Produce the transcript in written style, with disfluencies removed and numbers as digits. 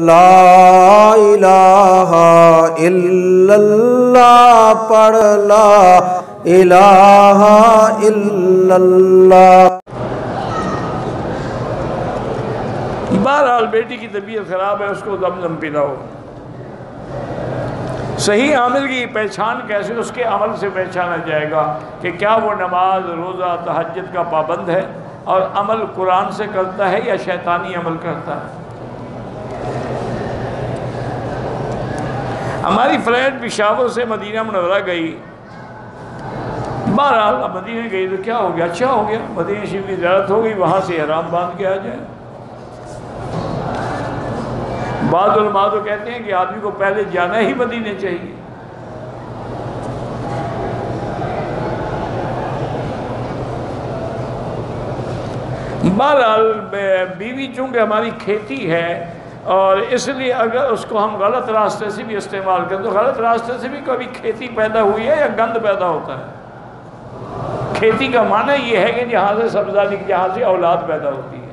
لا الہ الا اللہ پڑھ لا الہ الا اللہ۔ بہرحال بیٹی کی طبیعت خراب ہے، اس کو زمزم پلاؤ۔ صحیح عامل کی پہچان کیسے؟ اس کے عمل سے پہچانا جائے گا کہ کیا وہ نماز، روزہ، تہجد کا پابند ہے اور عمل قرآن سے کرتا ہے یا شیطانی عمل کرتا ہے۔ ہماری فلائٹ پشاور سے مدینہ منورہ گئی، بہرحال اب مدینہ گئی تو کیا ہو گیا؟ اچھا ہو گیا، مدینہ شریف کی زیارت ہو گئی، وہاں سے احرام باندھ کے آ جائے۔ بعض علماء تو کہتے ہیں کہ آدمی کو پہلے جانا ہی مدینے چاہیے۔ بہرحال بیوی چونکہ ہماری کھیتی ہے، اور اس لیے اگر اس کو ہم غلط راستے سے بھی استعمال کریں تو غلط راستے سے بھی کبھی کھیتی پیدا ہوئی ہے یا گند پیدا ہوتا ہے۔ کھیتی کا معنی یہ ہے کہ جہاں سے سبزہ جہاں سے اولاد پیدا ہوتی ہے۔